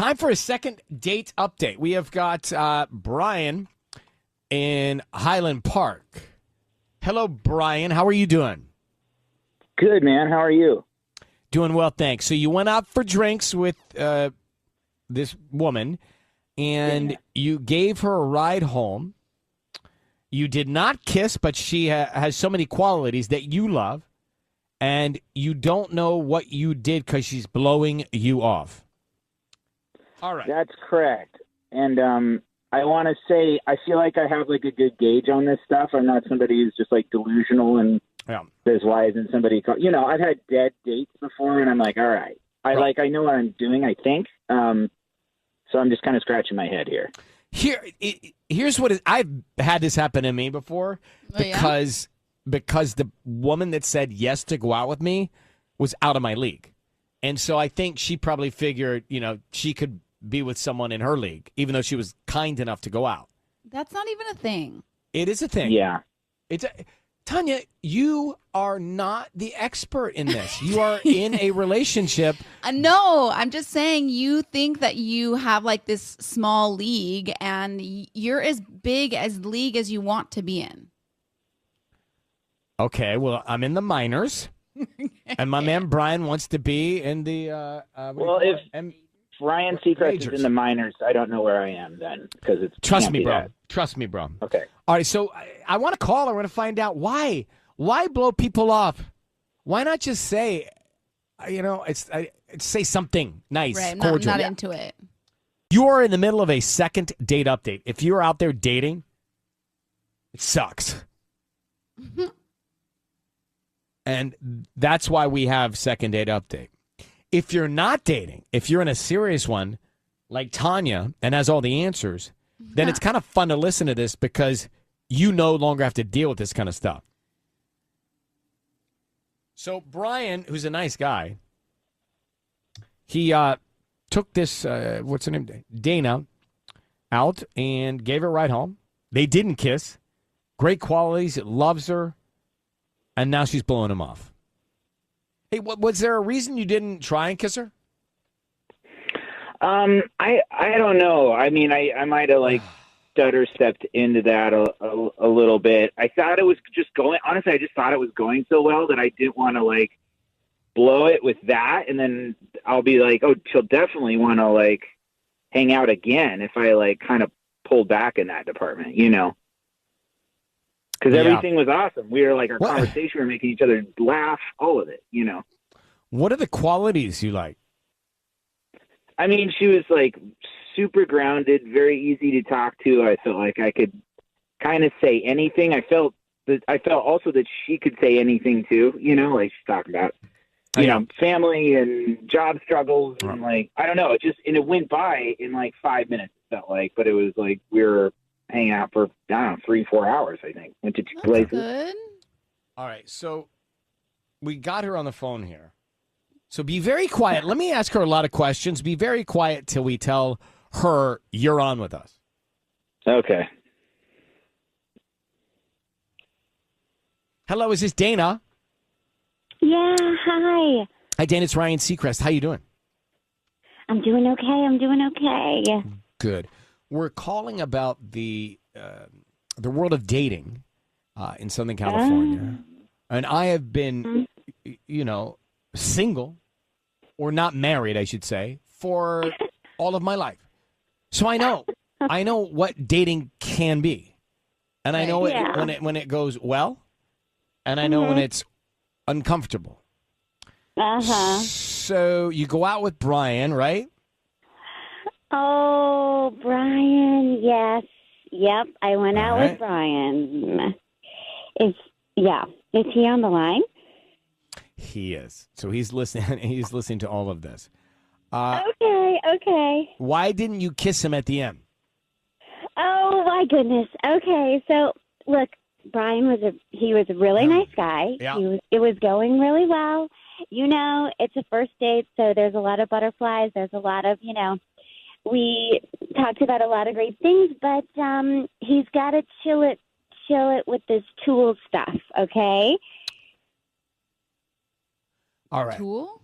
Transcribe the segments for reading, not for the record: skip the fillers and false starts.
Time for a second date update. We have got Brian in Highland Park. Hello, Brian. How are you doing? Good, man. How are you? Doing well, thanks. So you went out for drinks with this woman, and you gave her a ride home. You did not kiss, but she has so many qualities that you love, and you don't know what you did because she's blowing you off. All right. That's correct. And I want to say I feel like I have like a good gauge on this stuff. I'm not somebody who's just like delusional and says, why isn't somebody I've had dead dates before, and I'm like, all right. I know what I'm doing, I think. So I'm just kind of scratching my head here. Here's what I've had this happen to me before because the woman that said yes to go out with me was out of my league. And so I think she probably figured, she could be with someone in her league, even though she was kind enough to go out. That's not even a thing. It is a thing. Yeah. Tanya, you are not the expert in this. You are in a relationship. No, I'm just saying you think that you have like this small league and you're as big as league as you want to be in. Okay, well, I'm in the minors. And my man Brian wants to be in the if Ryan Seacrest is in the minors, I don't know where I am then because it's Trust me, bro. Okay. All right, so I want to call her. I want to find out why blow people off. Why not just say, say something nice, right, cordial. Not into it. You are in the middle of a second date update. If you're out there dating, it sucks. And that's why we have second date update. If you're not dating, if you're in a serious one, like Tanya, and has all the answers, then it's kind of fun to listen to this because you no longer have to deal with this kind of stuff. So Brian, who's a nice guy, he took this, what's her name, Dana, out and gave her a ride home. They didn't kiss. Great qualities. Loves her. And now she's blowing him off. Hey, was there a reason you didn't try and kiss her? I don't know. I mean, I might have stutter stepped into that a little bit. I thought it was just going. Honestly, I just thought it was going so well that I didn't want to blow it with that, and then I'll be like, oh, she'll definitely want to hang out again if I kind of pulled back in that department, Because everything was awesome. We were our conversation, we were making each other laugh, all of it, What are the qualities you like? I mean, she was super grounded, very easy to talk to. I felt like I could kind of say anything. I felt also that she could say anything too, she's talking about, family and job struggles and I don't know. It went by in 5 minutes, it felt like, but it was we were hanging out for, 3-4 hours, I think. Went to two places. Good. All right, so we got her on the phone here. So be very quiet. Let me ask her a lot of questions. Be very quiet till we tell her you're on with us. Okay. Hello, is this Dana? Yeah, hi. Hi, Dana. It's Ryan Seacrest. How you doing? I'm doing okay. Good. We're calling about the world of dating in Southern California. And I have been, single or not married, I should say, for all of my life. So I know what dating can be. And I know when it goes well, and I know when it's uncomfortable. Uh-huh. So you go out with Brian, right? Oh, Brian, yes. Yep, I went out with Brian. Is he on the line? He is. So he's listening. He's listening to all of this. Okay. Why didn't you kiss him at the end? Oh my goodness. Okay, so look, Brian was a really nice guy. Yeah. It was going really well. It's a first date, so there's a lot of butterflies. There's a lot of we talked about a lot of great things, but he's got to chill it with this tool stuff, okay? All right. Tool?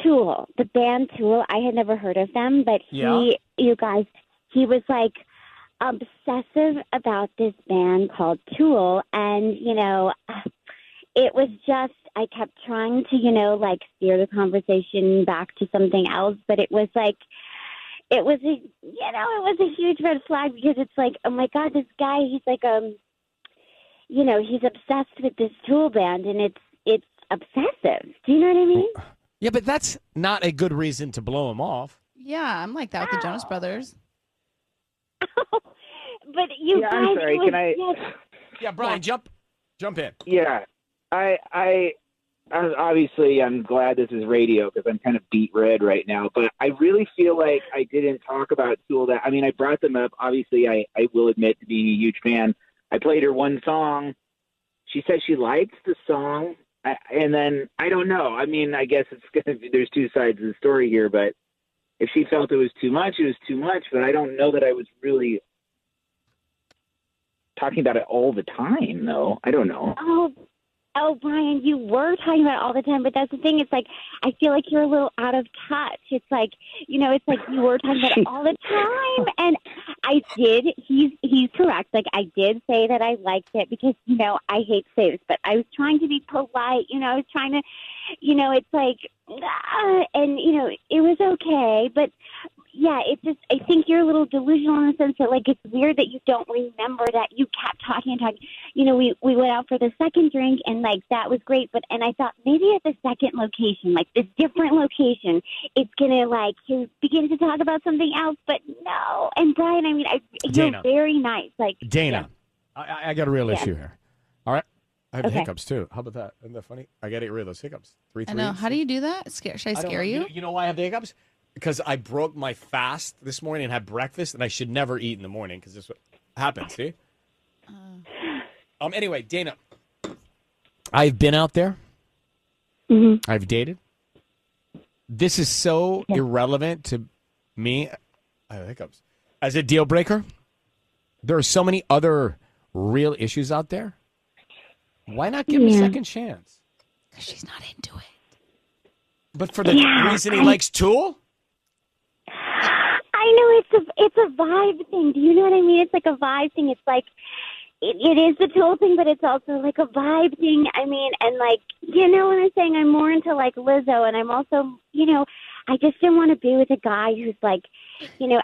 Tool, the band Tool. I had never heard of them, but Yeah. you guys, he was like obsessive about this band called Tool, and it was just I kept trying to like steer the conversation back to something else, but it was like it was a huge red flag because it's like, oh my God, this guy, he's like he's obsessed with this Tool band, and it's obsessive. Do you know what I mean? Yeah, but that's not a good reason to blow him off. Yeah, I'm like that with the Jonas Brothers. But you Yeah, guys, I'm sorry. it was Can I? just- Yeah, Brian, jump in. Yeah, I obviously I'm glad this is radio because I'm kind of beat red right now. But I really feel like I didn't talk about Tool. That I mean, I brought them up. Obviously, I will admit to being a huge fan. I played her one song. She said she liked the song, and then I don't know. I mean, I guess there's two sides of the story here. But if she felt it was too much, it was too much. But I don't know that I was really talking about it all the time, though. I don't know. Oh, Brian, you were talking about it all the time, but that's the thing. It's like I feel like you're a little out of touch. It's like it's like you were talking about it all the time, and I did. He's correct. Like I did say that I liked it because I hate to say this, but I was trying to be polite. I was trying to, it's like, and it was okay, but. Yeah, it's just, I think you're a little delusional in the sense that, like, it's weird that you don't remember that you kept talking and talking. We went out for the second drink, and, like, that was great. And I thought maybe at the second location, like, this different location, it's going to, like, begin to talk about something else. But no. And, Brian, I mean, you're Dana. very nice. Like Dana, I got a real issue here. All right? I have Okay. hiccups, too. How about that? Isn't that funny? I got to get rid of those hiccups. 3 I know. How do you do that? Should I scare you? You know why I have the hiccups? Because I broke my fast this morning and had breakfast, and I should never eat in the morning because this is what happens, see? Anyway, Dana, I've been out there. Mm-hmm. I've dated. This is so irrelevant to me. I have hiccups. As a deal breaker, there are so many other real issues out there. Why not give him a second chance? Because she's not into it. But for the reason he likes Tool? I know it's a vibe thing. Do you know what I mean? It's like a vibe thing. It's like it is the Tool thing, but it's also like a vibe thing. I mean, and like what I'm saying. I'm more into like Lizzo, and I'm also I just didn't want to be with a guy who's like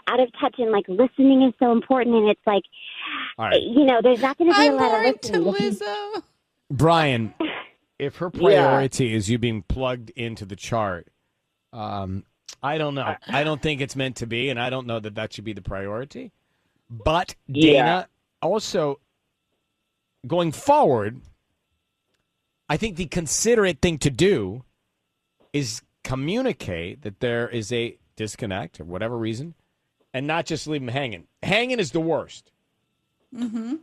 out of touch, and like listening is so important, and it's like All right. there's not going to be I'm a lot more of into listening. Lizzo. Brian, if her priority is you being plugged into the chart, I don't know. I don't think it's meant to be, and I don't know that should be the priority. But Dana, also going forward, I think the considerate thing to do is communicate that there is a disconnect or whatever reason, and not just leave him hanging. Hanging is the worst. Mm-hmm.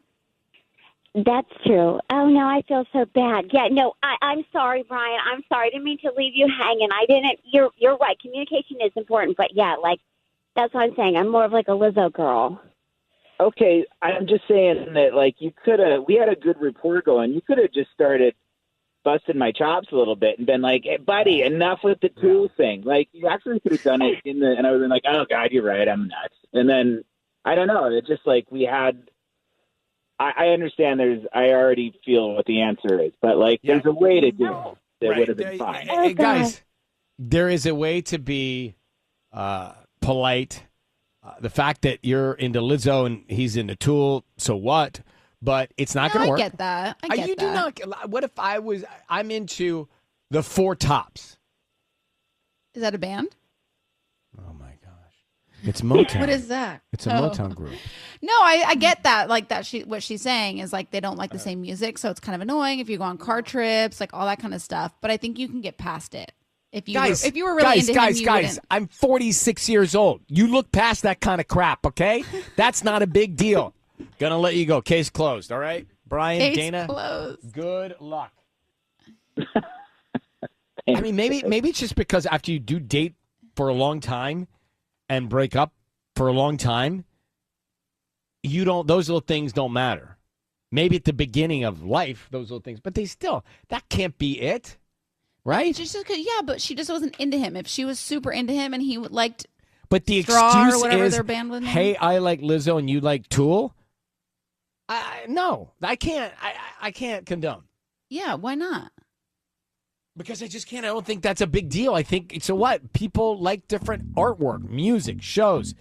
That's true. Oh, no, I feel so bad. Yeah, no, I'm sorry, Brian. I'm sorry. I didn't mean to leave you hanging. I didn't. You're right. Communication is important. But, yeah, like, that's what I'm saying. I'm more of like a Lizzo girl. Okay, I'm just saying that, like, we had a good rapport going. You could have just started busting my chops a little bit and been like, hey, buddy, enough with the Tool thing. Like, you actually could have done it and I would have been like, oh, God, you're right. I'm nuts. And then, I don't know. It's just like we had. I understand I already feel what the answer is, but like there's a way to do it that would have been fine. Hey, guys, there is a way to be polite. The fact that you're into Lizzo and he's into Tool, so what? But it's not going to work. I get that. I get You do not. What if I'm into the Four Tops? Is that a band? Oh my gosh, it's Motown. What is that? It's a Motown group. No, I get that. Like that, what she's saying is like they don't like the same music, so it's kind of annoying if you go on car trips, like all that kind of stuff. But I think you can get past it if you were really into him. You Guys, wouldn't. I'm 46 years old. You look past that kind of crap, okay? That's not a big deal. Gonna let you go. Case closed. All right, Brian, Case Dana. closed. Good luck. I mean, maybe it's just because after you do date for a long time and break up for a long time, those little things don't matter. Maybe at the beginning of life, those little things, but that can't be it. right? But she just wasn't into him. If she was super into him and he liked but the Straw excuse or whatever is, their band was named. hey, I like Lizzo and you like Tool. No, I can't. I can't condone. Yeah, why not? Because I just can't. I don't think that's a big deal. I think so. What people like different artwork, music, shows.